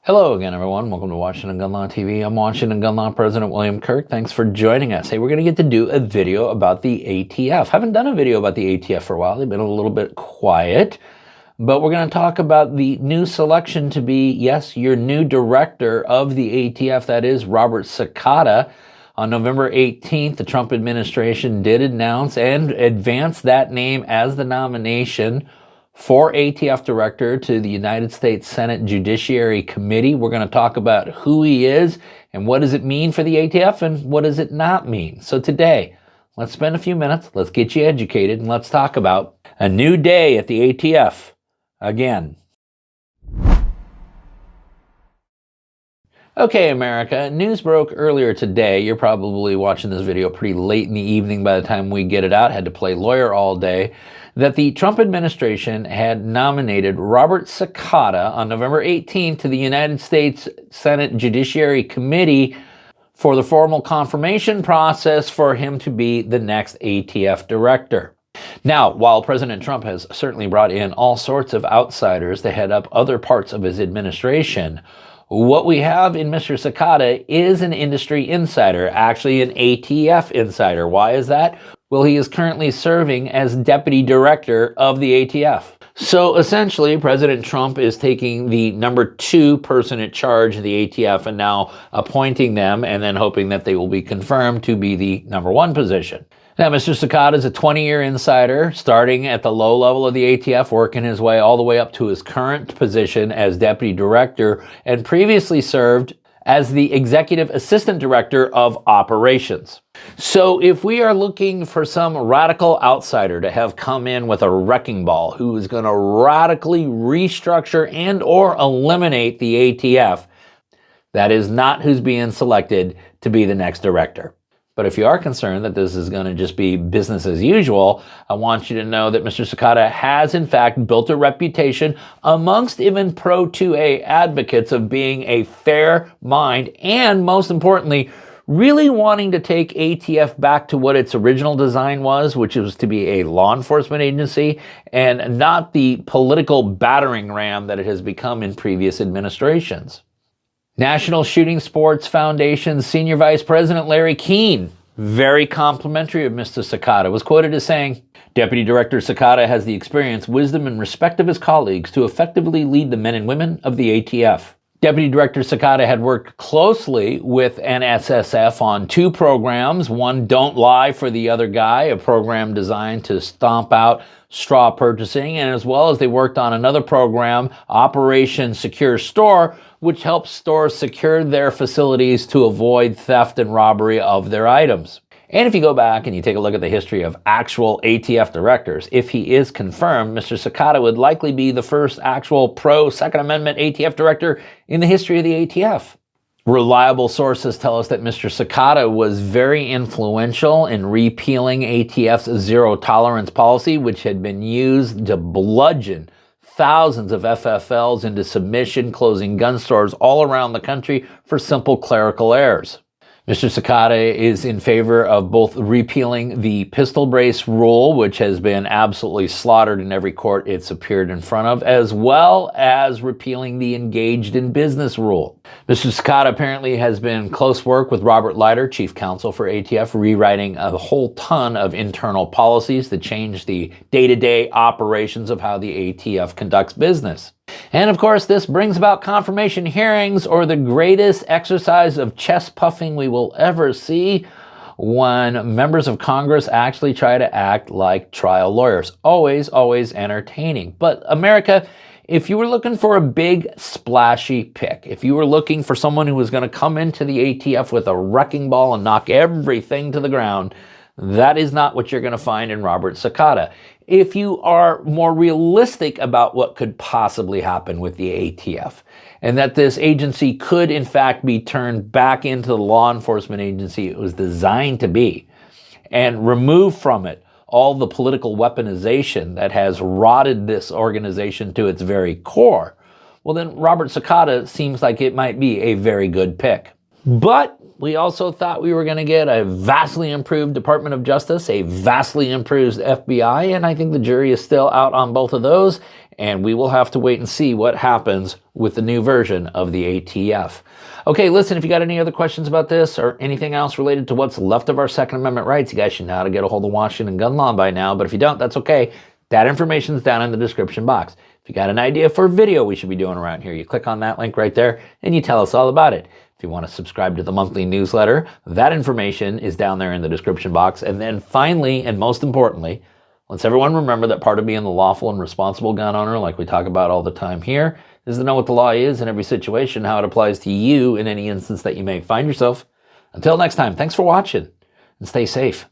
Hello again, everyone. Welcome to Washington Gun Law TV. I'm Washington Gun Law President William Kirk. Thanks for joining us. Hey, we're going to get to do a video about the ATF. Haven't done a video about the ATF for a while. They've been a little bit quiet. But we're going to talk about the new selection to be, yes, your new director of the ATF. That is Robert Cekada. On November 18th, the Trump administration did announce and advance that name as the nomination for ATF Director to the United States Senate Judicary Committee. We're going to talk about who he is and what does it mean for the ATF and what does it not mean. So today, let's spend a few minutes, let's get you educated, and let's talk about a new day at the ATF again. Okay, America, news broke earlier today. You're probably watching this video pretty late in the evening by the time we get it out. Had to play lawyer all day. That the Trump administration had nominated Robert Sakata on November 18th to the United States Senate Judiciary Committee for the formal confirmation process for him to be the next ATF director. Now, while President Trump has certainly brought in all sorts of outsiders to head up other parts of his administration, what we have in Mr. Cekada is an industry insider, actually an ATF insider. Why is that? Well, he is currently serving as Deputy Director of the ATF. So essentially, President Trump is taking the number 2 person in charge of the ATF and now appointing them and then hoping that they will be confirmed to be the number 1 position. Now, Mr. Cekada is a 20-year insider, starting at the low level of the ATF, working his way all the way up to his current position as Deputy Director, and previously served as the Executive Assistant Director of Operations. So if we are looking for some radical outsider to have come in with a wrecking ball who is going to radically restructure and or eliminate the ATF, that is not who's being selected to be the next director. But if you are concerned that this is going to just be business as usual, I want you to know that Mr. Cekada has, in fact, built a reputation amongst even pro-2A advocates of being a fair mind and, most importantly, really wanting to take ATF back to what its original design was, which was to be a law enforcement agency and not the political battering ram that it has become in previous administrations. National Shooting Sports Foundation's Senior Vice President Larry Keane, very complimentary of Mr. Cekada, was quoted as saying, "Deputy Director Cekada has the experience, wisdom, and respect of his colleagues to effectively lead the men and women of the ATF." Deputy Director Cekada had worked closely with NSSF on 2 programs, one Don't Lie for the Other Guy, a program designed to stomp out straw purchasing, and as well as they worked on another program, Operation Secure Store, which helps stores secure their facilities to avoid theft and robbery of their items. And if you go back and you take a look at the history of actual ATF directors, if he is confirmed, Mr. Cekada would likely be the first actual pro-Second Amendment ATF director in the history of the ATF. Reliable sources tell us that Mr. Cekada was very influential in repealing ATF's zero-tolerance policy, which had been used to bludgeon thousands of FFLs into submission, closing gun stores all around the country for simple clerical errors. Mr. Cekada is in favor of both repealing the pistol brace rule, which has been absolutely slaughtered in every court it's appeared in front of, as well as repealing the engaged in business rule. Mr. Cekada apparently has been close work with Robert Leiter, Chief Counsel for ATF, rewriting a whole ton of internal policies to change the day-to-day operations of how the ATF conducts business. And of course, this brings about confirmation hearings, or the greatest exercise of chest puffing we will ever see, when members of Congress actually try to act like trial lawyers. Always, always entertaining. But America, if you were looking for a big, splashy pick, if you were looking for someone who was going to come into the ATF with a wrecking ball and knock everything to the ground, that is not what you're going to find in Robert Cekada. If you are more realistic about what could possibly happen with the ATF, and that this agency could in fact be turned back into the law enforcement agency it was designed to be, and remove from it all the political weaponization that has rotted this organization to its very core, well then Robert Cekada seems like it might be a very good pick. But We also thought we were going to get a vastly improved Department of Justice, a vastly improved FBI, and I think the jury is still out on both of those, and we will have to wait and see what happens with the new version of the ATF. Okay, listen, if you got any other questions about this or anything else related to what's left of our Second Amendment rights, you guys should know how to get a hold of Washington gun law by now, but if you don't, that's okay. That information is down in the description box. If you got an idea for a video we should be doing around here, you click on that link right there and you tell us all about it. If you want to subscribe to the monthly newsletter, that information is down there in the description box. And then finally, and most importantly, let's everyone remember that part of being the lawful and responsible gun owner, like we talk about all the time here, is to know what the law is in every situation, how it applies to you in any instance that you may find yourself. Until next time, thanks for watching and stay safe.